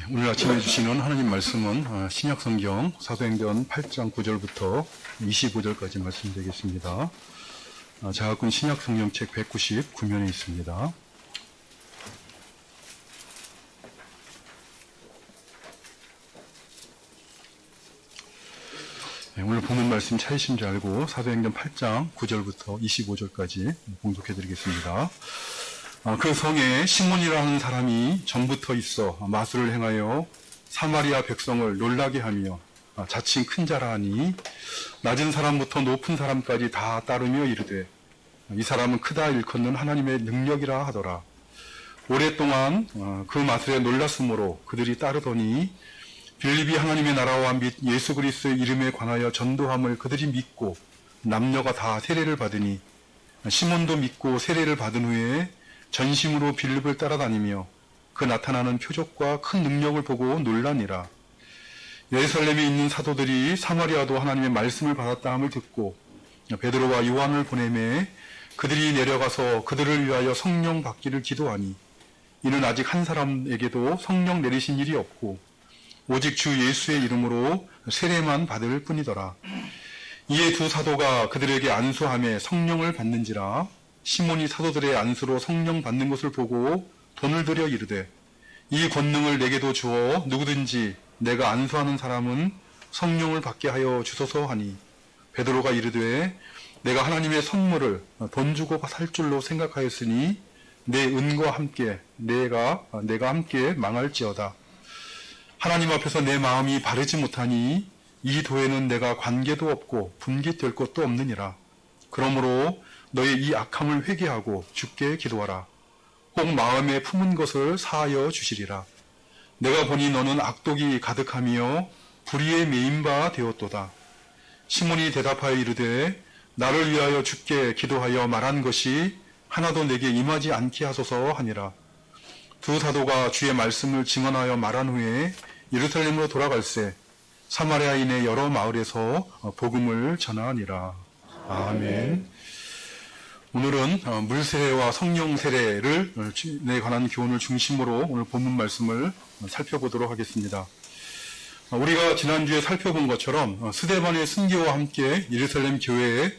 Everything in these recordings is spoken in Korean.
오늘 아침에 주시는 하나님 말씀은 신약성경 사도행전 8장 9절부터 25절까지 말씀드리겠습니다. 제가 갖고 있는 신약성경책 199면에 있습니다. 오늘 본문 말씀 찾으신 줄 알고 사도행전 8장 9절부터 25절까지 봉독해드리겠습니다. 그 성에 시몬이라는 사람이 전부터 있어 마술을 행하여 사마리아 백성을 놀라게 하며 자칭 큰 자라 하니 낮은 사람부터 높은 사람까지 다 따르며 이르되 이 사람은 크다 일컫는 하나님의 능력이라 하더라. 오랫동안 그 마술에 놀랐으므로 그들이 따르더니 빌립이 하나님의 나라와 및 예수 그리스도의 이름에 관하여 전도함을 그들이 믿고 남녀가 다 세례를 받으니 시몬도 믿고 세례를 받은 후에 전심으로 빌립을 따라다니며 그 나타나는 표적과 큰 능력을 보고 놀라니라. 예루살렘에 있는 사도들이 사마리아도 하나님의 말씀을 받았다 함을 듣고 베드로와 요한을 보내매 그들이 내려가서 그들을 위하여 성령 받기를 기도하니 이는 아직 한 사람에게도 성령 내리신 일이 없고 오직 주 예수의 이름으로 세례만 받을 뿐이더라. 이에 두 사도가 그들에게 안수하며 성령을 받는지라. 시몬이 사도들의 안수로 성령 받는 것을 보고 돈을 들여 이르되 이 권능을 내게도 주어 누구든지 내가 안수하는 사람은 성령을 받게 하여 주소서 하니 베드로가 이르되 내가 하나님의 선물을 돈 주고 살 줄로 생각하였으니 내 은과 함께 내가 함께 망할지어다. 하나님 앞에서 내 마음이 바르지 못하니 이 도에는 내가 관계도 없고 분깃될 것도 없느니라. 그러므로 너의 이 악함을 회개하고 주께 기도하라. 꼭 마음에 품은 것을 사하여 주시리라. 내가 보니 너는 악독이 가득하며 불의에 매인 바 되었도다. 시몬이 대답하여 이르되 나를 위하여 주께 기도하여 말한 것이 하나도 내게 임하지 않게 하소서 하니라. 두 사도가 주의 말씀을 증언하여 말한 후에 예루살렘으로 돌아갈새 사마리아인의 여러 마을에서 복음을 전하니라. 아멘. 오늘은 물세례와 성령 세례를 에 관한 교훈을 중심으로 오늘 본문 말씀을 살펴보도록 하겠습니다. 우리가 지난주에 살펴본 것처럼 스데반의 순교와 함께 예루살렘 교회에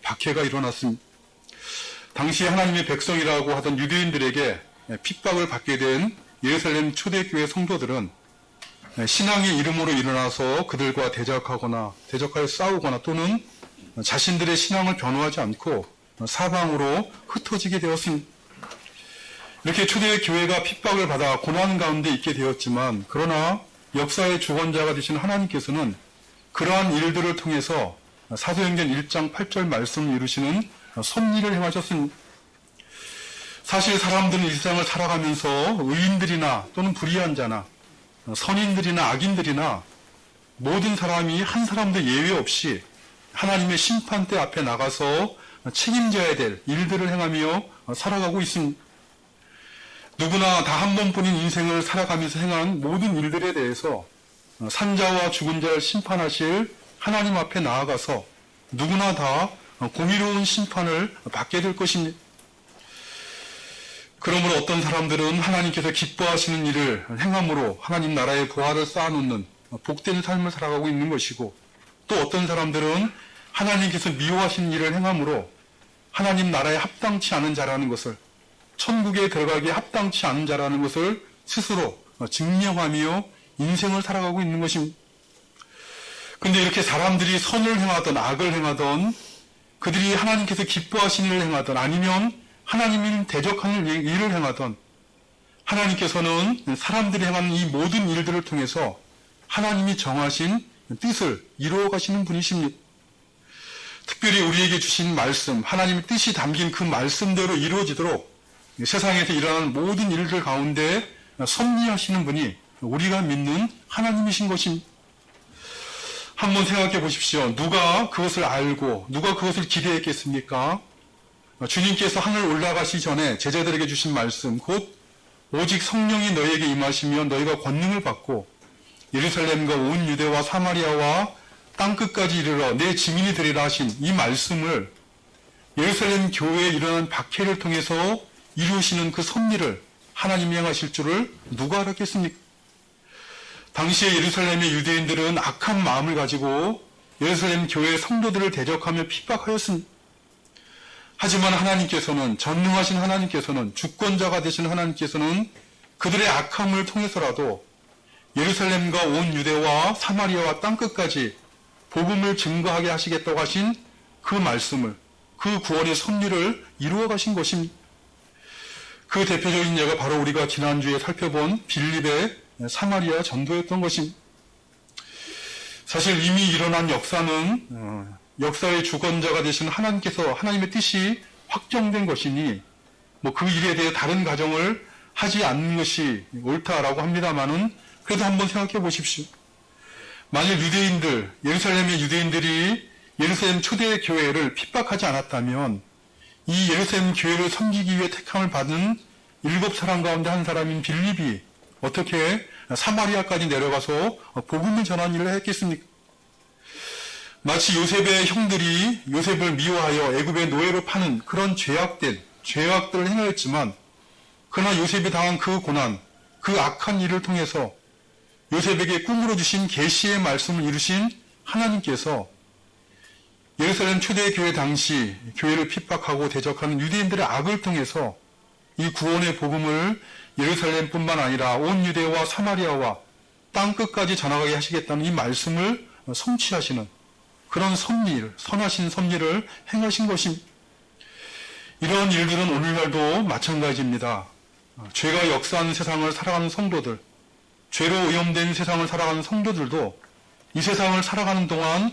박해가 일어났습니다. 당시 하나님의 백성이라고 하던 유대인들에게 핍박을 받게 된 예루살렘 초대교회 성도들은 신앙의 이름으로 일어나서 그들과 대적하여 싸우거나 또는 자신들의 신앙을 변호하지 않고 사방으로 흩어지게 되었습니다. 이렇게 초대교회가 핍박을 받아 고난 가운데 있게 되었지만 그러나 역사의 주권자가 되신 하나님께서는 그러한 일들을 통해서 사도행전 1장 8절 말씀을 이루시는 섭리를 행하셨습니다. 사실 사람들은 이 세상을 살아가면서 의인들이나 또는 불의한 자나 선인들이나 악인들이나 모든 사람이 한 사람도 예외 없이 하나님의 심판대 앞에 나가서 책임져야 될 일들을 행하며 살아가고 있습니다. 누구나 다 한 번뿐인 인생을 살아가면서 행한 모든 일들에 대해서 산자와 죽은 자를 심판하실 하나님 앞에 나아가서 누구나 다 공의로운 심판을 받게 될 것입니다. 그러므로 어떤 사람들은 하나님께서 기뻐하시는 일을 행함으로 하나님 나라의 보화를 쌓아놓는 복된 삶을 살아가고 있는 것이고 또 어떤 사람들은 하나님께서 미워하시는 일을 행함으로 하나님 나라에 합당치 않은 자라는 것을 천국에 들어가기에 합당치 않은 자라는 것을 스스로 증명하며 인생을 살아가고 있는 것입니다. 그런데 이렇게 사람들이 선을 행하던 악을 행하던 그들이 하나님께서 기뻐하시는 일을 행하던 아니면 하나님이 대적하는 일을 행하던 하나님께서는 사람들이 행하는 이 모든 일들을 통해서 하나님이 정하신 뜻을 이루어 가시는 분이십니다. 특별히 우리에게 주신 말씀, 하나님의 뜻이 담긴 그 말씀대로 이루어지도록 세상에서 일어나는 모든 일들 가운데 섭리하시는 분이 우리가 믿는 하나님이신 것입니다. 한번 생각해 보십시오. 누가 그것을 알고 누가 그것을 기대했겠습니까? 주님께서 하늘 올라가시기 전에 제자들에게 주신 말씀, 곧 오직 성령이 너희에게 임하시며 너희가 권능을 받고 예루살렘과 온 유대와 사마리아와 땅끝까지 이르러 내 증인이 되리라 하신 이 말씀을 예루살렘 교회에 일어난 박해를 통해서 이루시는 그 섭리를 하나님이 행하실 줄을 누가 알았겠습니까? 당시에 예루살렘의 유대인들은 악한 마음을 가지고 예루살렘 교회 성도들을 대적하며 핍박하였습니다. 하지만 하나님께서는, 전능하신 하나님께서는, 주권자가 되신 하나님께서는 그들의 악함을 통해서라도 예루살렘과 온 유대와 사마리아와 땅끝까지 복음을 증거하게 하시겠다고 하신 그 말씀을, 그 구원의 섭리를 이루어 가신 것입니다. 그 대표적인 예가 바로 우리가 지난주에 살펴본 빌립의 사마리아 전도였던 것입니다. 사실 이미 일어난 역사는 역사의 주권자가 되신 하나님께서, 하나님의 뜻이 확정된 것이니 그 일에 대해 다른 가정을 하지 않는 것이 옳다라고 합니다만은 그래도 한번 생각해 보십시오. 만일 유대인들, 예루살렘의 유대인들이 예루살렘 초대 교회를 핍박하지 않았다면 이 예루살렘 교회를 섬기기 위해 택함을 받은 7사람 가운데 한 사람인 빌립이 어떻게 사마리아까지 내려가서 복음을 전하는 일을 했겠습니까? 마치 요셉의 형들이 요셉을 미워하여 애굽의 노예로 파는 그런 죄악들을 행하였지만, 그러나 요셉이 당한 그 고난, 그 악한 일을 통해서 요셉에게 꿈으로 주신 계시의 말씀을 이루신 하나님께서 예루살렘 초대교회 당시 교회를 핍박하고 대적하는 유대인들의 악을 통해서 이 구원의 복음을 예루살렘뿐만 아니라 온 유대와 사마리아와 땅끝까지 전하게 하시겠다는 이 말씀을 성취하시는 그런 섭리를, 선하신 섭리를 행하신 것입니다. 이런 일들은 오늘날도 마찬가지입니다. 죄가 역사하는 세상을 살아가는 성도들, 죄로 오염된 세상을 살아가는 성도들도 이 세상을 살아가는 동안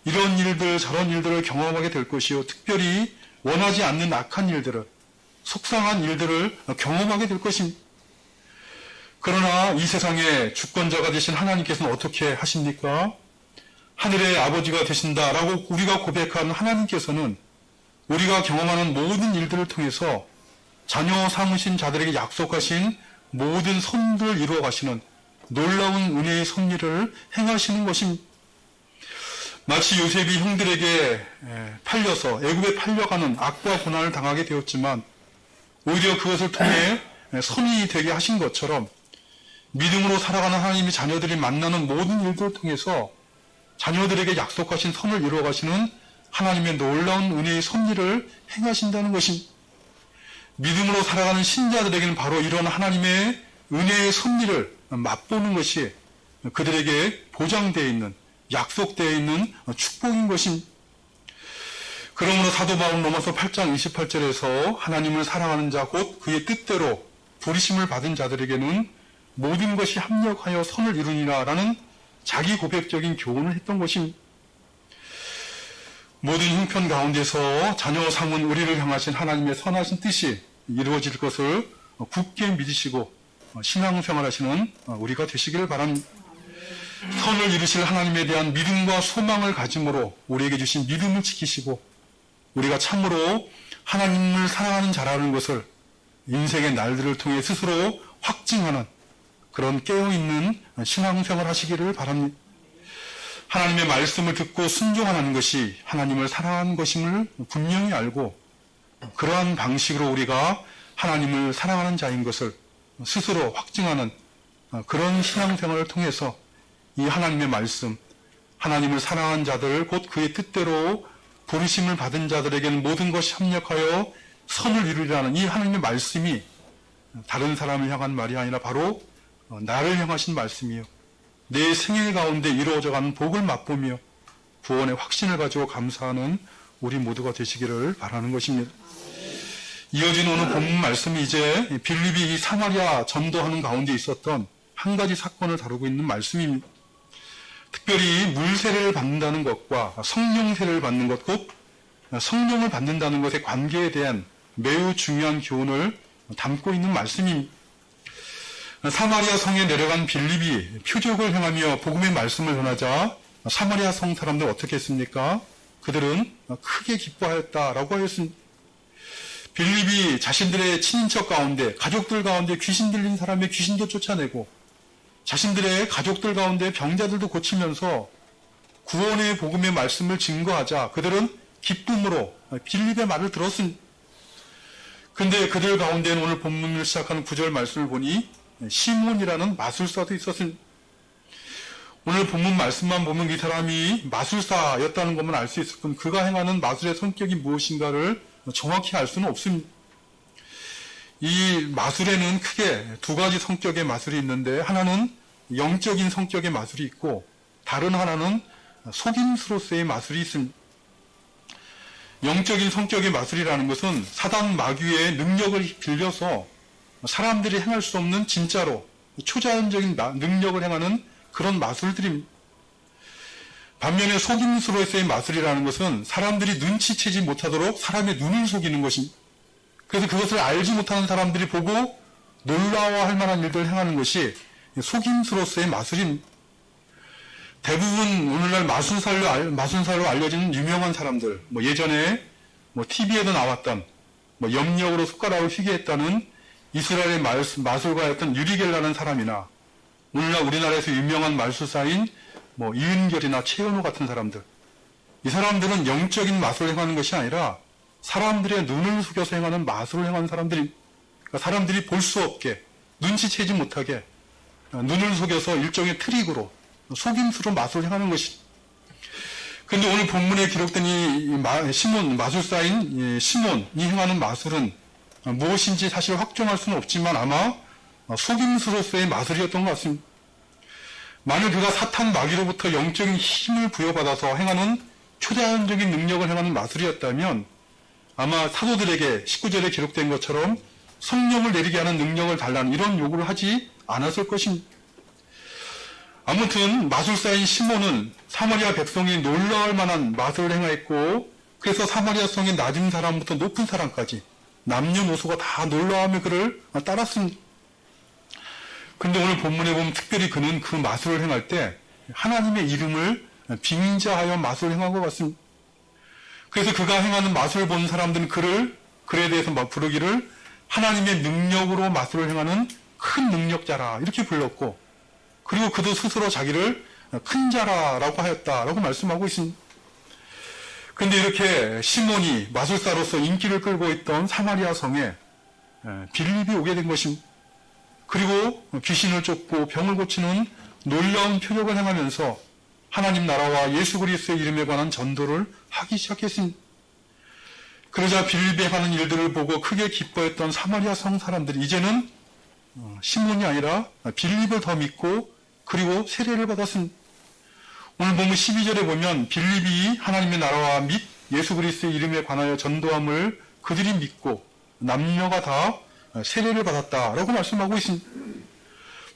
이런 일들, 저런 일들을 경험하게 될 것이요, 특별히 원하지 않는 악한 일들을, 속상한 일들을 경험하게 될 것입니다. 그러나 이 세상의 주권자가 되신 하나님께서는 어떻게 하십니까? 하늘의 아버지가 되신다라고 우리가 고백하는 하나님께서는 우리가 경험하는 모든 일들을 통해서 자녀 삼으신 자들에게 약속하신 모든 선들을 이루어 가시는 놀라운 은혜의 섭리를 행하시는 것입니다. 마치 요셉이 형들에게 팔려서 애굽에 팔려가는 악과 고난을 당하게 되었지만 오히려 그것을 통해 선이 되게 하신 것처럼 믿음으로 살아가는 하나님의 자녀들이 만나는 모든 일들을 통해서 자녀들에게 약속하신 선을 이루어 가시는 하나님의 놀라운 은혜의 섭리를 행하신다는 것입니다. 믿음으로 살아가는 신자들에게는 바로 이런 하나님의 은혜의 섭리를 맛보는 것이 그들에게 보장되어 있는, 약속되어 있는 축복인 것입니다. 그러므로 사도 바울은 로마서 8장 28절에서 하나님을 사랑하는 자 곧 그의 뜻대로 부르심을 받은 자들에게는 모든 것이 합력하여 선을 이루니라 라는 자기 고백적인 교훈을 했던 것입니다. 모든 형편 가운데서 자녀 삼은 우리를 향하신 하나님의 선하신 뜻이 이루어질 것을 굳게 믿으시고 신앙생활하시는 우리가 되시기를 바랍니다. 선을 이루실 하나님에 대한 믿음과 소망을 가짐으로 우리에게 주신 믿음을 지키시고 우리가 참으로 하나님을 사랑하는 자라는 것을 인생의 날들을 통해 스스로 확증하는 그런 깨어있는 신앙생활 하시기를 바랍니다. 하나님의 말씀을 듣고 순종하는 것이 하나님을 사랑하는 것임을 분명히 알고 그러한 방식으로 우리가 하나님을 사랑하는 자인 것을 스스로 확증하는 그런 신앙생활을 통해서 이 하나님의 말씀, 하나님을 사랑하는 자들, 곧 그의 뜻대로 부르심을 받은 자들에게는 모든 것이 합력하여 선을 이루리라는 이 하나님의 말씀이 다른 사람을 향한 말이 아니라 바로 나를 향하신 말씀이요. 내 생일 가운데 이루어져가는 복을 맛보며 구원의 확신을 가지고 감사하는 우리 모두가 되시기를 바라는 것입니다. 이어진 오늘 본문 말씀이 이제 빌립이 이 사마리아 전도하는 가운데 있었던 한 가지 사건을 다루고 있는 말씀입니다. 특별히 물 세례를 받는다는 것과 성령 세례를 받는 것, 곧 성령을 받는다는 것의 관계에 대한 매우 중요한 교훈을 담고 있는 말씀입니다. 사마리아 성에 내려간 빌립이 표적을 행하며 복음의 말씀을 전하자 사마리아 성 사람들 어떻게 했습니까? 그들은 크게 기뻐하였다라고 하였습니다. 빌립이 자신들의 친인척 가운데, 가족들 가운데 귀신 들린 사람의 귀신도 쫓아내고 자신들의 가족들 가운데 병자들도 고치면서 구원의 복음의 말씀을 증거하자 그들은 기쁨으로 빌립의 말을 들었습니다. 근데 그들 가운데는 오늘 본문을 시작하는 9절 말씀을 보니 시몬이라는 마술사도 있었습니다. 오늘 본문 말씀만 보면 이 사람이 마술사였다는 것만 알 수 있을 뿐 그가 행하는 마술의 성격이 무엇인가를 정확히 알 수는 없습니다. 이 마술에는 크게 두 가지 성격의 마술이 있는데 하나는 영적인 성격의 마술이 있고 다른 하나는 속임수로서의 마술이 있습니다. 영적인 성격의 마술이라는 것은 사단 마귀의 능력을 빌려서 사람들이 행할 수 없는 진짜로 초자연적인 능력을 행하는 그런 마술들입니다. 반면에 속임수로서의 마술이라는 것은 사람들이 눈치채지 못하도록 사람의 눈을 속이는 것입니다. 그래서 그것을 알지 못하는 사람들이 보고 놀라워할 만한 일들을 행하는 것이 속임수로서의 마술입니다. 대부분 오늘날 마술사로 알려지는 유명한 사람들, 예전에 TV에도 나왔던 염력으로 숟가락을 휘게 했다는 이스라엘의 마술가였던 유리겔라는 사람이나 오늘날 우리나라에서 유명한 마술사인 이은결이나 최현우 같은 사람들, 이 사람들은 영적인 마술을 행하는 것이 아니라 사람들의 눈을 속여서 행하는 마술을 행하는 사람들이, 그러니까 사람들이 볼 수 없게 눈치채지 못하게 눈을 속여서 일종의 트릭으로 속임수로 마술을 행하는 것이. 그런데 오늘 본문에 기록된 이 시몬, 마술사인 시몬이 행하는 마술은 무엇인지 사실 확정할 수는 없지만 아마 속임수로서의 마술이었던 것 같습니다. 만일 그가 사탄 마귀로부터 영적인 힘을 부여받아서 행하는 초자연적인 능력을 행하는 마술이었다면 아마 사도들에게 19절에 기록된 것처럼 성령을 내리게 하는 능력을 달라는 이런 요구를 하지 않았을 것입니다. 아무튼 마술사인 시몬은 사마리아 백성이 놀라울 만한 마술을 행하였고 그래서 사마리아 성의 낮은 사람부터 높은 사람까지 남녀노소가 다 놀라워하며 그를 따랐습니다. 그런데 오늘 본문에 보면 특별히 그는 그 마술을 행할 때 하나님의 이름을 빙자하여 마술을 행한 것 같습니다. 그래서 그가 행하는 마술을 본 사람들은 그에 대해서 부르기를 하나님의 능력으로 마술을 행하는 큰 능력자라 이렇게 불렀고 그리고 그도 스스로 자기를 큰 자라라고 하였다라고 말씀하고 있습니다. 그런데 이렇게 시몬이 마술사로서 인기를 끌고 있던 사마리아 성에 빌립이 오게 된 것입니다. 그리고 귀신을 쫓고 병을 고치는 놀라운 표적을 행하면서 하나님 나라와 예수 그리스도의 이름에 관한 전도를 하기 시작했습니다. 그러자 빌립이 하는 일들을 보고 크게 기뻐했던 사마리아 성 사람들이 이제는 시몬이 아니라 빌립을 더 믿고 그리고 세례를 받았습니다. 오늘 본문 12절에 보면 빌립이 하나님의 나라와 및 예수 그리스도의 이름에 관하여 전도함을 그들이 믿고 남녀가 다 세례를 받았다라고 말씀하고 있습니다.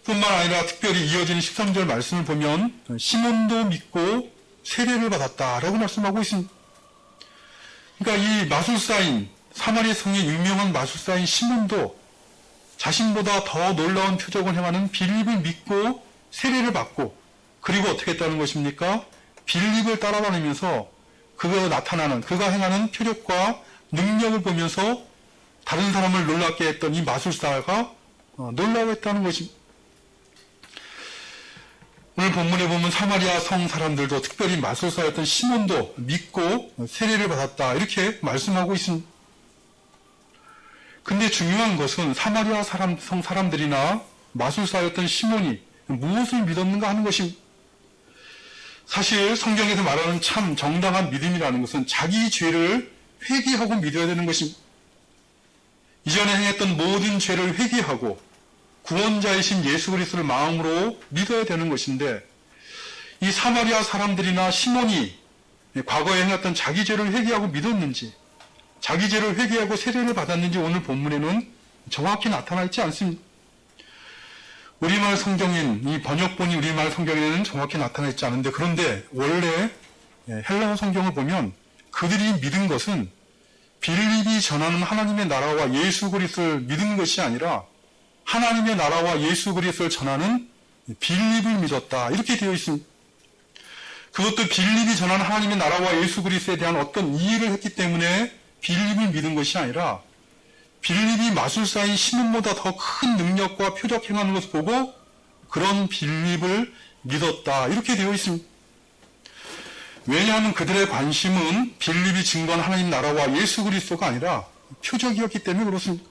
뿐만 아니라 특별히 이어지는 13절 말씀을 보면 시몬도 믿고 세례를 받았다라고 말씀하고 있습니다. 그러니까 이 마술사인 사마리아 성의 유명한 마술사인 시몬도 자신보다 더 놀라운 표적을 행하는 빌립을 믿고 세례를 받고 그리고 어떻게 했다는 것입니까? 빌립을 따라다니면서 그가 행하는 표적과 능력을 보면서 다른 사람을 놀랍게 했던 이 마술사가 놀라워했다는 것입니다. 오늘 본문에 보면 사마리아 성 사람들도 특별히 마술사였던 시몬도 믿고 세례를 받았다 이렇게 말씀하고 있습니다. 근데 중요한 것은 사마리아 성 사람들이나 마술사였던 시몬이 무엇을 믿었는가 하는 것입니다. 사실 성경에서 말하는 참 정당한 믿음이라는 것은 자기 죄를 회개하고 믿어야 되는 것입니다. 이전에 행했던 모든 죄를 회개하고 구원자이신 예수 그리스도를 마음으로 믿어야 되는 것인데 이 사마리아 사람들이나 시몬이 과거에 행했던 자기 죄를 회개하고 믿었는지 자기 죄를 회개하고 세례를 받았는지 오늘 본문에는 정확히 나타나 있지 않습니다. 우리말 성경인 이 번역본이 우리말 성경에는 정확히 나타나 있지 않은데 그런데 원래 헬라어 성경을 보면 그들이 믿은 것은 빌립이 전하는 하나님의 나라와 예수 그리스도를 믿은 것이 아니라 하나님의 나라와 예수 그리스도를 전하는 빌립을 믿었다 이렇게 되어 있습니다. 그것도 빌립이 전하는 하나님의 나라와 예수 그리스도에 대한 어떤 이해를 했기 때문에 빌립을 믿은 것이 아니라 빌립이 마술사인 시몬보다 더 큰 능력과 표적 행하는 것을 보고 그런 빌립을 믿었다 이렇게 되어 있습니다. 왜냐하면 그들의 관심은 빌립이 증거한 하나님 나라와 예수 그리스도가 아니라 표적이었기 때문에 그렇습니다.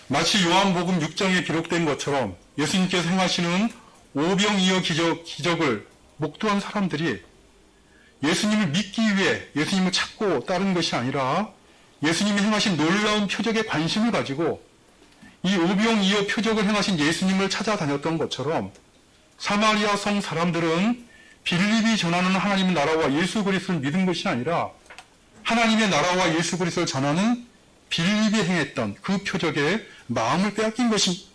마치 요한복음 6장에 기록된 것처럼 예수님께서 행하시는 오병이어 기적을 목도한 사람들이 예수님을 믿기 위해 예수님을 찾고 따른 것이 아니라 예수님이 행하신 놀라운 표적에 관심을 가지고 이 오병이어 표적을 행하신 예수님을 찾아다녔던 것처럼 사마리아 성 사람들은 빌립이 전하는 하나님의 나라와 예수 그리스도를 믿은 것이 아니라 하나님의 나라와 예수 그리스도를 전하는 빌립이 행했던 그 표적에 마음을 빼앗긴 것입니다.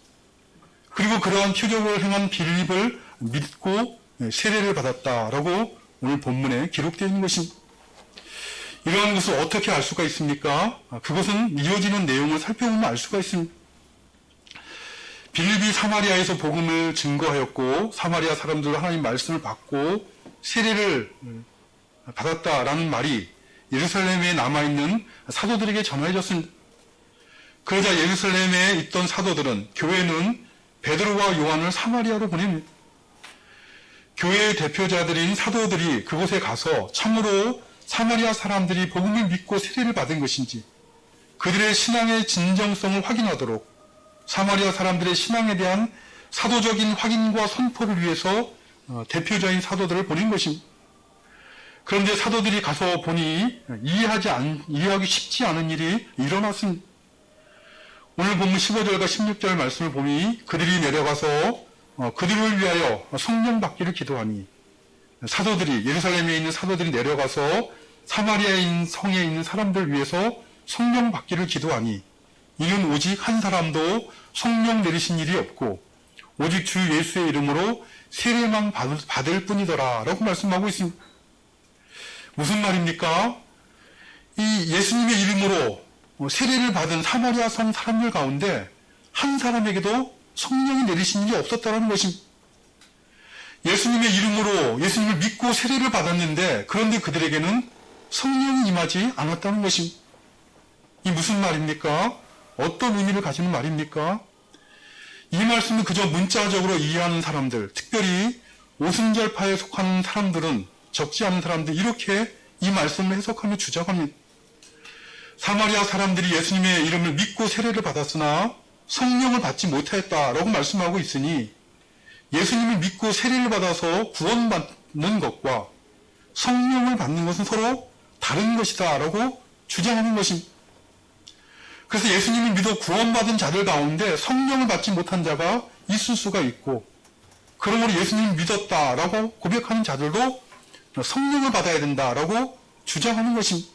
그리고 그러한 표적을 행한 빌립을 믿고 세례를 받았다라고 오늘 본문에 기록되어 있는 것입니다. 이러한 것을 어떻게 알 수가 있습니까? 그것은 이어지는 내용을 살펴보면 알 수가 있습니다. 빌립이 사마리아에서 복음을 증거하였고 사마리아 사람들도 하나님 말씀을 받고 세례를 받았다라는 말이 예루살렘에 남아있는 사도들에게 전해졌습니다. 그러자 예루살렘에 있던 사도들은 교회는 베드로와 요한을 사마리아로 보냅니다. 교회의 대표자들인 사도들이 그곳에 가서 참으로 사마리아 사람들이 복음을 믿고 세례를 받은 것인지 그들의 신앙의 진정성을 확인하도록 사마리아 사람들의 신앙에 대한 사도적인 확인과 선포를 위해서 대표자인 사도들을 보낸 것입니다. 그런데 사도들이 가서 보니 이해하기 쉽지 않은 일이 일어났습니다. 오늘 본문 15절과 16절 말씀을 보니 그들이 내려가서 그들을 위하여 성령 받기를 기도하니 사도들이 예루살렘에 있는 사도들이 내려가서 사마리아인 성에 있는 사람들 위해서 성령 받기를 기도하니 이는 오직 한 사람도 성령 내리신 일이 없고 오직 주 예수의 이름으로 세례만 받을 뿐이더라 라고 말씀하고 있습니다. 무슨 말입니까? 이 예수님의 이름으로 세례를 받은 사마리아 성 사람들 가운데 한 사람에게도 성령이 내리신 일이 없었다는 것입니다. 예수님의 이름으로 예수님을 믿고 세례를 받았는데 그런데 그들에게는 성령이 임하지 않았다는 것입니다. 이 무슨 말입니까? 어떤 의미를 가지는 말입니까? 이 말씀을 그저 문자적으로 이해하는 사람들, 특별히 오순절파에 속하는 사람들은 적지 않은 사람들 이렇게 이 말씀을 해석하며 주장합니다. 사마리아 사람들이 예수님의 이름을 믿고 세례를 받았으나 성령을 받지 못하였다라고 말씀하고 있으니 예수님을 믿고 세례를 받아서 구원받는 것과 성령을 받는 것은 서로 다른 것이다 라고 주장하는 것입니다. 그래서 예수님을 믿어 구원받은 자들 가운데 성령을 받지 못한 자가 있을 수가 있고 그러므로 예수님을 믿었다라고 고백하는 자들도 성령을 받아야 된다라고 주장하는 것입니다.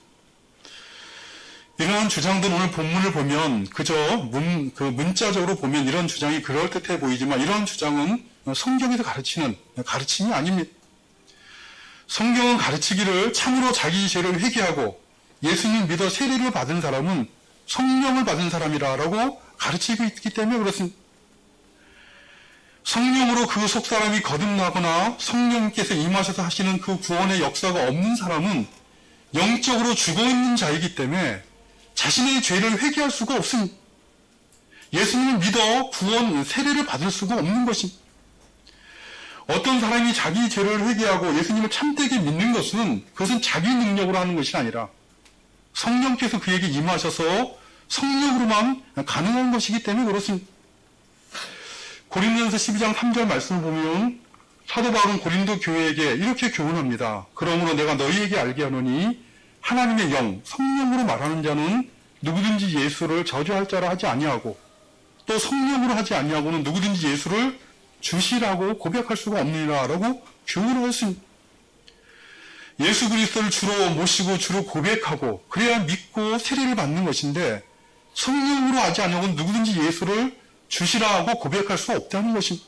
이러한 주장들은 오늘 본문을 보면 그저 문자적으로 보면 이런 주장이 그럴듯해 보이지만 이러한 주장은 성경에서 가르치는 가르침이 아닙니다. 성경은 가르치기를 참으로 자기 죄를 회개하고 예수님 믿어 세례를 받은 사람은 성령을 받은 사람이라고 가르치고 있기 때문에 그렇습니다. 성령으로 그 속사람이 거듭나거나 성령께서 임하셔서 하시는 그 구원의 역사가 없는 사람은 영적으로 죽어있는 자이기 때문에 자신의 죄를 회개할 수가 없습니다. 예수님을 믿어 세례를 받을 수가 없는 것입니다. 어떤 사람이 자기 죄를 회개하고 예수님을 참되게 믿는 것은 그것은 자기 능력으로 하는 것이 아니라 성령께서 그에게 임하셔서 성령으로만 가능한 것이기 때문에 그렇습니다. 고린도전서 12장 3절 말씀을 보면 사도 바울은 고린도 교회에게 이렇게 교훈합니다. 그러므로 내가 너희에게 알게 하노니 하나님의 영, 성령으로 말하는 자는 누구든지 예수를 저주할 자라 하지 아니하고 또 성령으로 하지 아니하고는 누구든지 예수를 주시라고 고백할 수가 없느니라 라고 교훈을 했습니다. 예수 그리스도를 주로 모시고 주로 고백하고 그래야 믿고 세례를 받는 것인데 성령으로 하지 아니하고는 누구든지 예수를 주시라고 고백할 수 없다는 것입니다.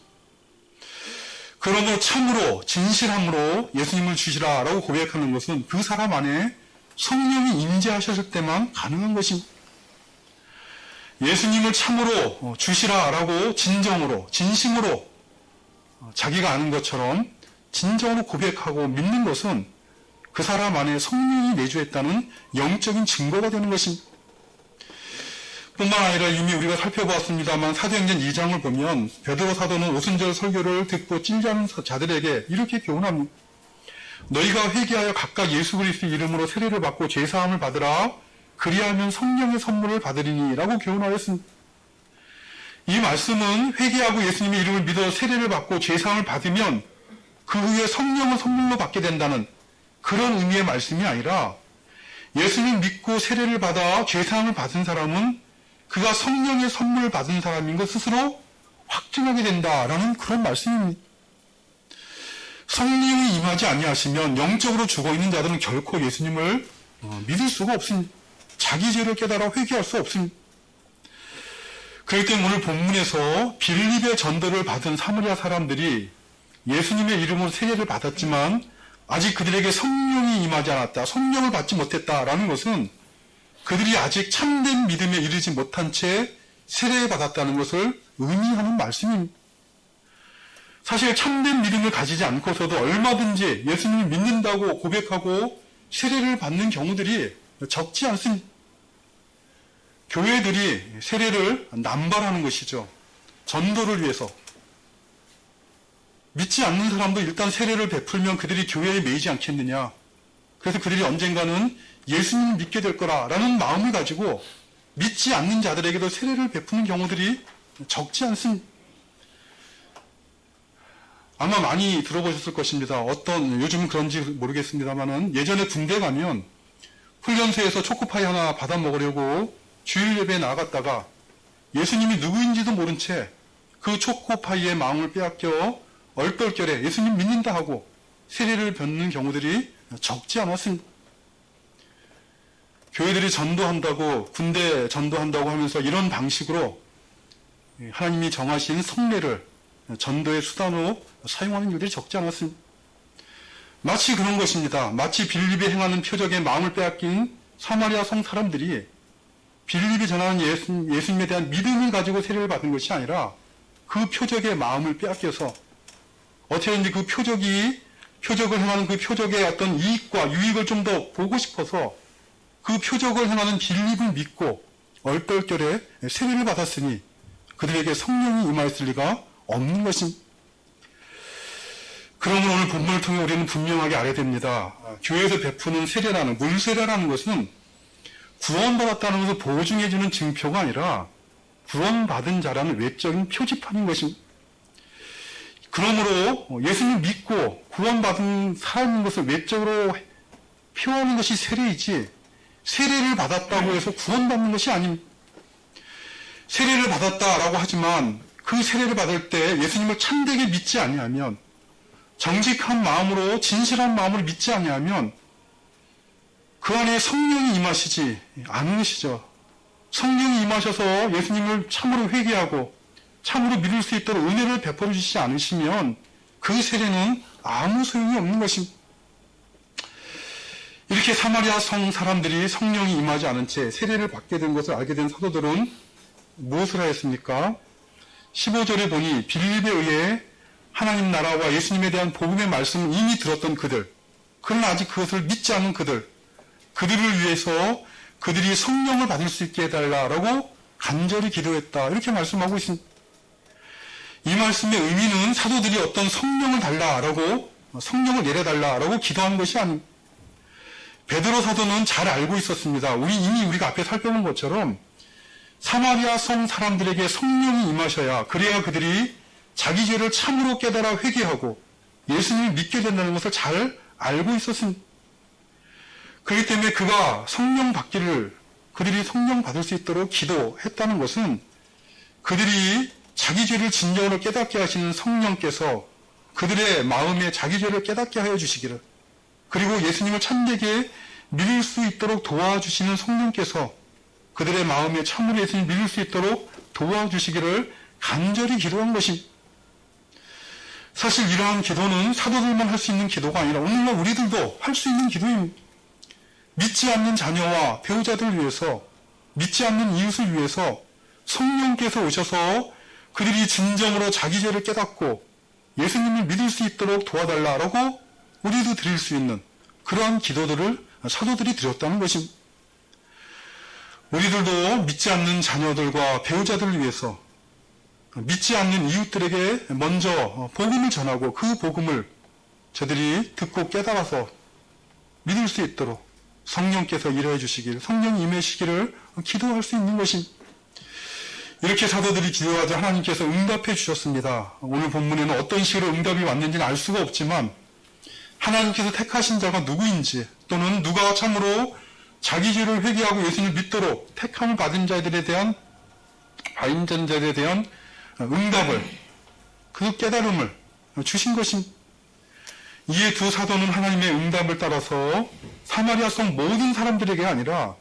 그러므로 참으로 진실함으로 예수님을 주시라라고 고백하는 것은 그 사람 안에 성령이 임재하셨을 때만 가능한 것입니다. 예수님을 참으로 주시라라고 진정으로 진심으로 자기가 아는 것처럼 진정으로 고백하고 믿는 것은 그 사람 안에 성령이 내주했다는 영적인 증거가 되는 것입니다. 뿐만 아니라 이미 우리가 살펴보았습니다만 사도행전 2장을 보면 베드로 사도는 오순절 설교를 듣고 찔자는 자들에게 이렇게 교훈합니다. 너희가 회개하여 각각 예수 그리스도의 이름으로 세례를 받고 죄사함을 받으라. 그리하면 성령의 선물을 받으리니 라고 교훈하였습니다. 이 말씀은 회개하고 예수님의 이름을 믿어 세례를 받고 죄사함을 받으면 그 후에 성령을 선물로 받게 된다는 그런 의미의 말씀이 아니라, 예수님을 믿고 세례를 받아 죄사함을 받은 사람은 그가 성령의 선물을 받은 사람인 것 스스로 확증하게 된다라는 그런 말씀입니다. 성령이 임하지 아니하시면 영적으로 죽어있는 자들은 결코 예수님을 믿을 수가 없습니다. 자기 죄를 깨달아 회개할 수 없습니다. 그렇기 때문에 오늘 본문에서 빌립의 전도를 받은 사마리아 사람들이 예수님의 이름으로 세례를 받았지만 아직 그들에게 성령이 임하지 않았다, 성령을 받지 못했다라는 것은 그들이 아직 참된 믿음에 이르지 못한 채 세례받았다는 것을 의미하는 말씀입니다. 사실 참된 믿음을 가지지 않고서도 얼마든지 예수님을 믿는다고 고백하고 세례를 받는 경우들이 적지 않습니다. 교회들이 세례를 남발하는 것이죠. 전도를 위해서. 믿지 않는 사람도 일단 세례를 베풀면 그들이 교회에 매이지 않겠느냐. 그래서 그들이 언젠가는 예수님을 믿게 될 거라라는 마음을 가지고 믿지 않는 자들에게도 세례를 베푸는 경우들이 적지 않습니다. 아마 많이 들어보셨을 것입니다. 요즘은 그런지 모르겠습니다만은 예전에 군대 가면 훈련소에서 초코파이 하나 받아 먹으려고 주일 예배에 나갔다가 예수님이 누구인지도 모른 채 그 초코파이의 마음을 빼앗겨 얼떨결에 예수님 믿는다 하고 세례를 받는 경우들이 적지 않았습니다. 교회들이 전도한다고, 군대 전도한다고 하면서 이런 방식으로 하나님이 정하신 성례를 전도의 수단으로 사용하는 일들이 적지 않았습니다. 마치 그런 것입니다. 마치 빌립이 행하는 표적에 마음을 빼앗긴 사마리아 성 사람들이 빌립이 전하는 예수님에 대한 믿음을 가지고 세례를 받은 것이 아니라 그 표적에 마음을 빼앗겨서 어떻게든지 그 표적을 행하는 그 표적의 어떤 이익과 유익을 좀 더 보고 싶어서 그 표적을 행하는 빌립을 믿고 얼떨결에 세례를 받았으니 그들에게 성령이 임하였을 리가 없는 것입니다. 그러면 오늘 본문을 통해 우리는 분명하게 알아야 됩니다. 교회에서 베푸는 세례라는, 물세례라는 것은 구원받았다는 것을 보증해주는 증표가 아니라 구원받은 자라는 외적인 표지판인 것입니다. 그러므로 예수님 믿고 구원받은 사람인 것을 외적으로 표하는 것이 세례이지, 세례를 받았다고 해서 구원받는 것이 아닙니다. 세례를 받았다라고 하지만 그 세례를 받을 때 예수님을 참되게 믿지 아니하면, 정직한 마음으로 진실한 마음으로 믿지 아니하면 그 안에 성령이 임하시지 않은 것이죠. 성령이 임하셔서 예수님을 참으로 회개하고 참으로 믿을 수 있도록 은혜를 베풀어 주시지 않으시면 그 세례는 아무 소용이 없는 것입니다. 이렇게 사마리아 성 사람들이 성령이 임하지 않은 채 세례를 받게 된 것을 알게 된 사도들은 무엇을 하였습니까? 15절에 보니 빌립에 의해 하나님 나라와 예수님에 대한 복음의 말씀을 이미 들었던 그들, 그러나 아직 그것을 믿지 않는 그들을 위해서 그들이 성령을 받을 수 있게 해달라라고 간절히 기도했다, 이렇게 말씀하고 있습니다. 이 말씀의 의미는 사도들이 어떤 성령을 달라라고, 성령을 내려달라라고 기도한 것이 아닙니다. 베드로 사도는 잘 알고 있었습니다. 이미 우리가 앞에 살펴본 것처럼 사마리아 성 사람들에게 성령이 임하셔야, 그래야 그들이 자기 죄를 참으로 깨달아 회개하고 예수님을 믿게 된다는 것을 잘 알고 있었습니다. 그렇기 때문에 그가 성령 받기를, 그들이 성령 받을 수 있도록 기도했다는 것은 그들이 자기 죄를 진정으로 깨닫게 하시는 성령께서 그들의 마음에 자기 죄를 깨닫게 하여 주시기를, 그리고 예수님을 참되게 믿을 수 있도록 도와주시는 성령께서 그들의 마음에 참으로 예수님을 믿을 수 있도록 도와주시기를 간절히 기도한 것입니다. 사실 이러한 기도는 사도들만 할 수 있는 기도가 아니라 오늘날 우리들도 할 수 있는 기도입니다. 믿지 않는 자녀와 배우자들을 위해서, 믿지 않는 이웃을 위해서 성령께서 오셔서 그들이 진정으로 자기 죄를 깨닫고 예수님을 믿을 수 있도록 도와달라라고 우리도 드릴 수 있는 그러한 기도들을 사도들이 드렸다는 것입니다. 우리들도 믿지 않는 자녀들과 배우자들을 위해서, 믿지 않는 이웃들에게 먼저 복음을 전하고 그 복음을 저들이 듣고 깨달아서 믿을 수 있도록 성령께서 일해 주시길, 성령이 임하시기를 기도할 수 있는 것입니다. 이렇게 사도들이 기도하자 하나님께서 응답해 주셨습니다. 오늘 본문에는 어떤 식으로 응답이 왔는지는 알 수가 없지만 하나님께서 택하신 자가 누구인지 또는 누가 참으로 자기 죄를 회개하고 예수님을 믿도록 택함을 받은 자들에 대한 바인전자들에 대한 응답을 그 깨달음을 주신 것입니다. 이에 두 사도는 하나님의 응답을 따라서 사마리아 성 모든 사람들에게 아니라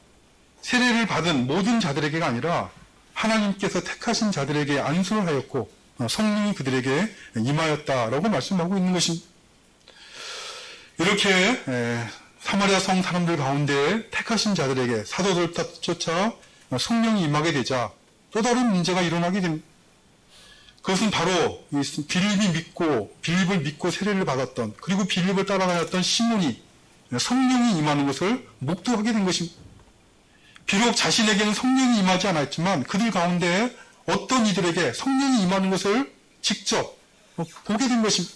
세례를 받은 모든 자들에게가 아니라 하나님께서 택하신 자들에게 안수를 하였고 성령이 그들에게 임하였다라고 말씀하고 있는 것입니다. 이렇게 사마리아 성 사람들 가운데 택하신 자들에게 사도들 쫓아 성령이 임하게 되자 또 다른 문제가 일어나게 됩니다. 그것은 바로 빌립을 믿고 세례를 받았던 그리고 빌립을 따라다녔던 시몬이 성령이 임하는 것을 목도하게 된 것입니다. 비록 자신에게는 성령이 임하지 않았지만 그들 가운데 어떤 이들에게 성령이 임하는 것을 직접 보게 된 것입니다.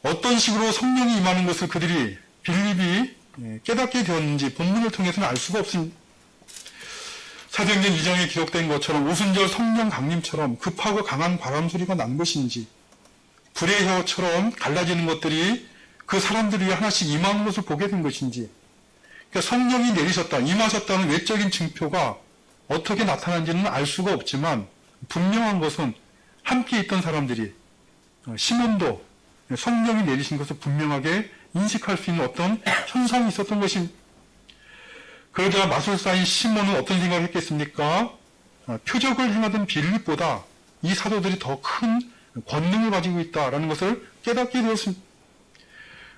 어떤 식으로 성령이 임하는 것을 그들이 빌립이 깨닫게 되었는지 본문을 통해서는 알 수가 없습니다. 사도행전 2장에 기록된 것처럼 오순절 성령 강림처럼 급하고 강한 바람 소리가 난 것인지 불의 혀처럼 갈라지는 것들이 그 사람들 위에 하나씩 임하는 것을 보게 된 것인지 그러니까 성령이 내리셨다, 임하셨다는 외적인 증표가 어떻게 나타난지는 알 수가 없지만 분명한 것은 함께 있던 사람들이 시몬도 성령이 내리신 것을 분명하게 인식할 수 있는 어떤 현상이 있었던 것입니다. 그러자 마술사인 시몬은 어떤 생각을 했겠습니까? 표적을 행하던 빌립보다 이 사도들이 더 큰 권능을 가지고 있다라는 것을 깨닫게 되었습니다.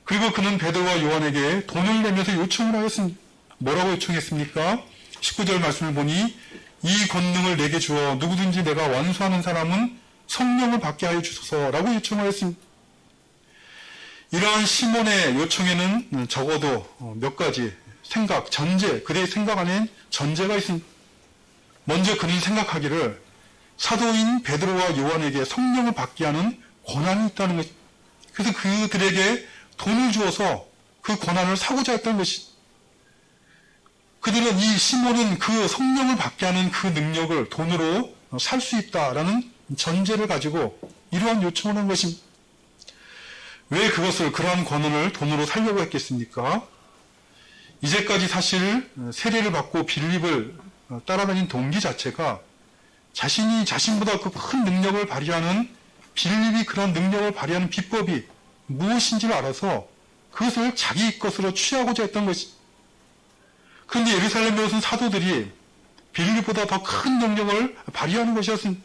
그리고 그는 베드로와 요한에게 돈을 내면서 요청을 하였습니다. 뭐라고 요청했습니까? 19절 말씀을 보니 이 권능을 내게 주어 누구든지 내가 완수하는 사람은 성령을 받게 하여 주소서라고 요청하였습니다. 이러한 시몬의 요청에는 적어도 몇 가지 생각, 전제, 그의 생각 안에 전제가 있습니다. 먼저 그는 생각하기를 사도인 베드로와 요한에게 성령을 받게 하는 권한이 있다는 것. 그래서 그들에게 돈을 주어서 그 권한을 사고자 했던 것이. 그들은 이 시몬은 그 성령을 받게 하는 그 능력을 돈으로 살 수 있다라는 전제를 가지고 이러한 요청을 한 것입니다. 왜 그러한 권한을 돈으로 살려고 했겠습니까? 이제까지 사실 세례를 받고 빌립을 따라다닌 동기 자체가 자신이 자신보다 그 큰 능력을 발휘하는 빌립이 그런 능력을 발휘하는 비법이 무엇인지를 알아서 그것을 자기 것으로 취하고자 했던 것이. 그런데 예루살렘에 오신 사도들이 빌립보다 더 큰 능력을 발휘하는 것이었습니다.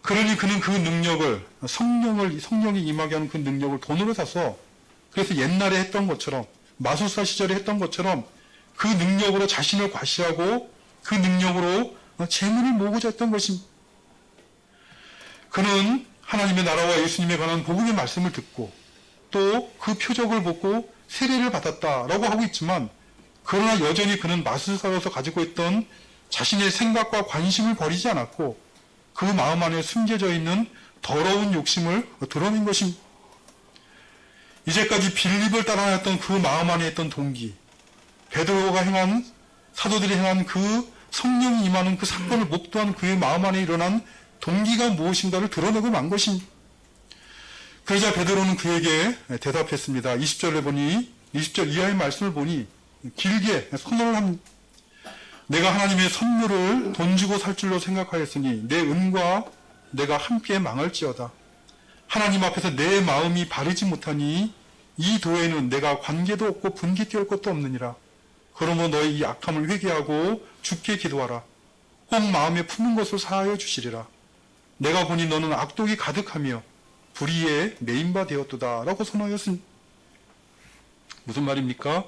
그러니 그는 그 능력을 성령이 임하게 하는 그 능력을 돈으로 사서 그래서 옛날에 했던 것처럼 마술사 시절에 했던 것처럼 그 능력으로 자신을 과시하고 그 능력으로 재물을 모으고자 했던 것입니다. 그는 하나님의 나라와 예수님에 관한 복음의 말씀을 듣고 또 그 표적을 보고 세례를 받았다라고 하고 있지만 그러나 여전히 그는 마술사로서 가지고 있던 자신의 생각과 관심을 버리지 않았고 그 마음 안에 숨겨져 있는 더러운 욕심을 드러낸 것입니다. 이제까지 빌립을 따라다녔던 그 마음 안에 있던 동기, 베드로가 행한 사도들이 행한 그 성령이 임하는 그 사건을 목도한 그의 마음 안에 일어난 동기가 무엇인가를 드러내고 만 것입니다. 그러자 베드로는 그에게 대답했습니다. 20절 이하의 말씀을 보니 길게 선언을 합니다. 내가 하나님의 선물을 돈 주고 살 줄로 생각하였으니 내 은과 내가 함께 망할지어다. 하나님 앞에서 내 마음이 바르지 못하니 이 도에는 내가 관계도 없고 분기 띄울 것도 없느니라. 그러므로 너희 이 악함을 회개하고 주께 기도하라. 꼭 마음에 품은 것을 사하여 주시리라. 내가 보니 너는 악독이 가득하며 불의에 매인바 되었도다 라고 선언하였습니다. 무슨 말입니까?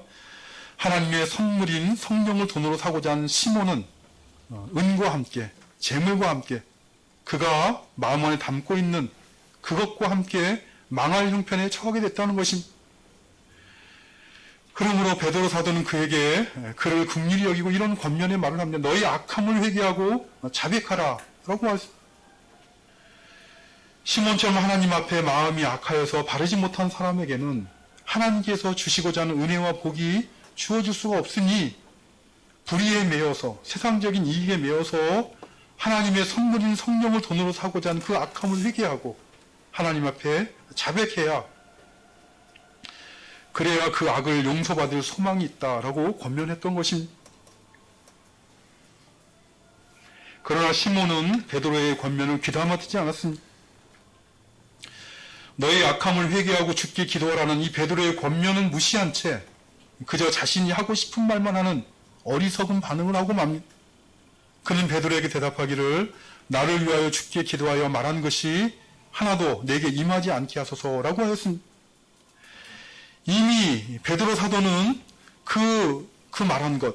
하나님의 선물인 성령을 돈으로 사고자 한 시몬은 은과 함께 재물과 함께 그가 마음 안에 담고 있는 그것과 함께 망할 형편에 처하게 됐다는 것입니다. 그러므로 베드로 사도는 그에게 그를 긍휼히 여기고 이런 권면의 말을 합니다. 너희 악함을 회개하고 자백하라 라고 말했습니다. 시몬처럼 하나님 앞에 마음이 악하여서 바르지 못한 사람에게는 하나님께서 주시고자 하는 은혜와 복이 주어질 수가 없으니 불의에 매여서 세상적인 이익에 매여서 하나님의 선물인 성령을 돈으로 사고자 하는 그 악함을 회개하고 하나님 앞에 자백해야, 그래야 그 악을 용서받을 소망이 있다라고 권면했던 것입니다. 그러나 시몬은 베드로의 권면을 귀담아 듣지 않았습니다. 너의 악함을 회개하고 죽게 기도하라는 이 베드로의 권면은 무시한 채 그저 자신이 하고 싶은 말만 하는 어리석은 반응을 하고 맙니다. 그는 베드로에게 대답하기를 나를 위하여 죽게 기도하여 말한 것이 하나도 내게 임하지 않게 하소서라고 하였습니다. 이미 베드로 사도는 그 말한 것,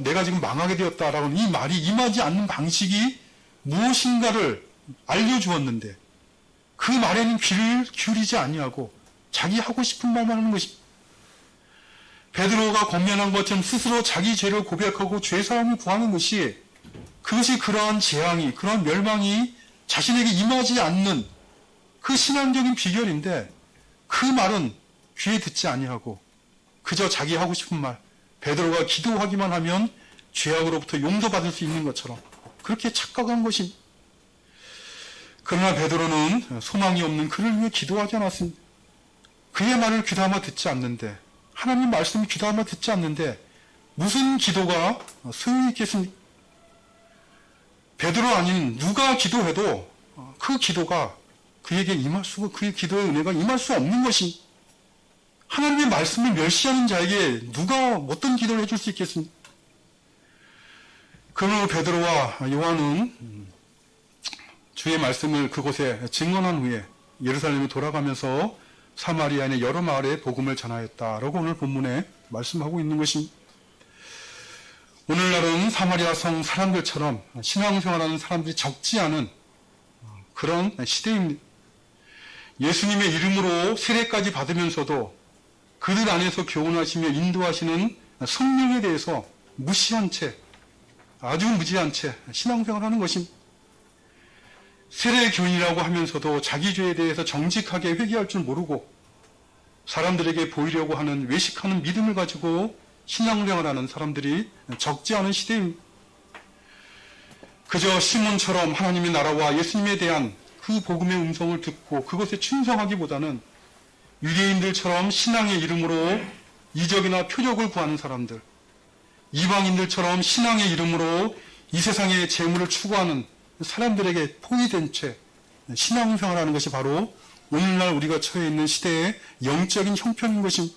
내가 지금 망하게 되었다라는 이 말이 임하지 않는 방식이 무엇인가를 알려주었는데 그 말에는 귀를 기울이지 아니하고 자기 하고 싶은 말만 하는 것입니다. 베드로가 권면한 것처럼 스스로 자기 죄를 고백하고 죄사함을 구하는 것이, 그것이 그러한 재앙이, 그러한 멸망이 자신에게 임하지 않는 그 신앙적인 비결인데, 그 말은 귀에 듣지 아니하고 그저 자기 하고 싶은 말, 베드로가 기도하기만 하면 죄악으로부터 용서받을 수 있는 것처럼 그렇게 착각한 것입니다. 그러나 베드로는 소망이 없는 그를 위해 기도하지 않았습니다. 그의 말을 귀담아 듣지 않는데, 하나님 말씀을 귀담아 듣지 않는데 무슨 기도가 소용이 있겠습니까? 베드로 아닌 누가 기도해도 그 기도가 그에게 임할 수가, 그의 기도의 은혜가 임할 수 없는 것이, 하나님의 말씀을 멸시하는 자에게 누가 어떤 기도를 해줄 수 있겠습니까? 그러므로 베드로와 요한은 주의 말씀을 그곳에 증언한 후에 예루살렘에 돌아가면서 사마리아인의 여러 마을에 복음을 전하였다라고 오늘 본문에 말씀하고 있는 것입니다. 오늘날은 사마리아 성 사람들처럼 신앙생활하는 사람들이 적지 않은 그런 시대입니다. 예수님의 이름으로 세례까지 받으면서도 그들 안에서 교훈하시며 인도하시는 성령에 대해서 무시한 채, 아주 무지한 채 신앙생활하는 것입니다. 세례교인이라고 하면서도 자기 죄에 대해서 정직하게 회개할 줄 모르고 사람들에게 보이려고 하는 외식하는 믿음을 가지고 신앙생활하는 사람들이 적지 않은 시대입니다. 그저 시몬처럼 하나님의 나라와 예수님에 대한 그 복음의 음성을 듣고 그것에 충성하기보다는 유대인들처럼 신앙의 이름으로 이적이나 표적을 구하는 사람들, 이방인들처럼 신앙의 이름으로 이 세상의 재물을 추구하는 사람들에게 포위된 채 신앙생활하는 것이 바로 오늘날 우리가 처해 있는 시대의 영적인 형편인 것입니다.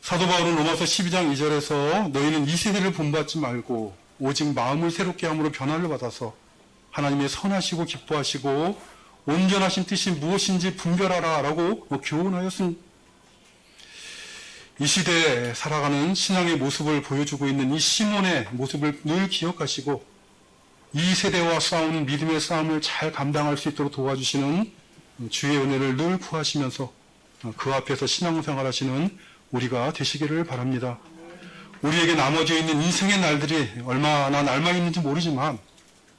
사도 바울은 로마서 12장 2절에서 너희는 이 세대를 본받지 말고 오직 마음을 새롭게 함으로 변화를 받아서 하나님의 선하시고 기뻐하시고 온전하신 뜻이 무엇인지 분별하라 라고 교훈하였습니다. 이 시대에 살아가는 신앙의 모습을 보여주고 있는 이 시몬의 모습을 늘 기억하시고 이 세대와 싸우는 믿음의 싸움을 잘 감당할 수 있도록 도와주시는 주의 은혜를 늘 구하시면서 그 앞에서 신앙생활하시는 우리가 되시기를 바랍니다. 우리에게 남아져 있는 인생의 날들이 얼마나 남아있는지 모르지만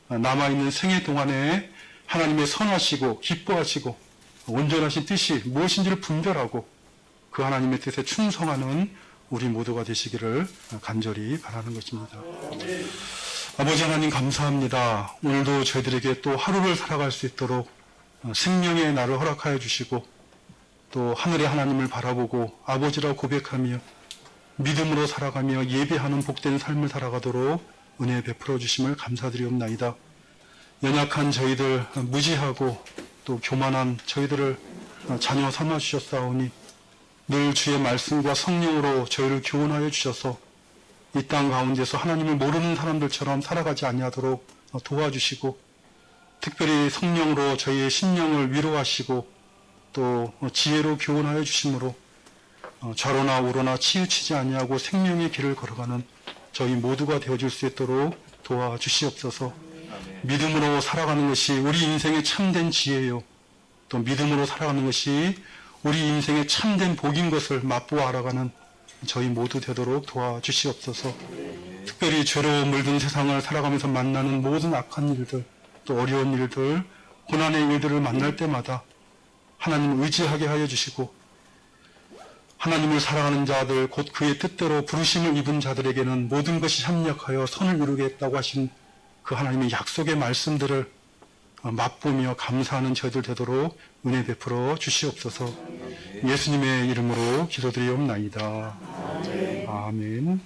남아있는 생애 동안에 하나님의 선하시고 기뻐하시고 온전하신 뜻이 무엇인지를 분별하고 그 하나님의 뜻에 충성하는 우리 모두가 되시기를 간절히 바라는 것입니다. 아버지 하나님 감사합니다. 오늘도 저희들에게 또 하루를 살아갈 수 있도록 생명의 날을 허락하여 주시고 또 하늘의 하나님을 바라보고 아버지라 고백하며 믿음으로 살아가며 예배하는 복된 삶을 살아가도록 은혜 베풀어 주심을 감사드리옵나이다. 연약한 저희들, 무지하고 또 교만한 저희들을 자녀 삼아 주셨사오니 늘 주의 말씀과 성령으로 저희를 교훈하여 주셔서 이 땅 가운데서 하나님을 모르는 사람들처럼 살아가지 아니하도록 도와주시고 특별히 성령으로 저희의 심령을 위로하시고 또 지혜로 교훈하여 주심으로 좌로나 우로나 치우치지 아니하고 생명의 길을 걸어가는 저희 모두가 되어줄 수 있도록 도와주시옵소서. 믿음으로 살아가는 것이 우리 인생의 참된 지혜요, 또 믿음으로 살아가는 것이 우리 인생의 참된 복인 것을 맛보아 알아가는 저희 모두 되도록 도와주시옵소서. 특별히 죄로 물든 세상을 살아가면서 만나는 모든 악한 일들, 또 어려운 일들, 고난의 일들을 만날 때마다 하나님을 의지하게 하여 주시고 하나님을 사랑하는 자들, 곧 그의 뜻대로 부르심을 입은 자들에게는 모든 것이 협력하여 선을 이루게 했다고 하신 그 하나님의 약속의 말씀들을 맛보며 감사하는 저희들 되도록 은혜 베풀어 주시옵소서. 예수님의 이름으로 기도드리옵나이다. 아멘.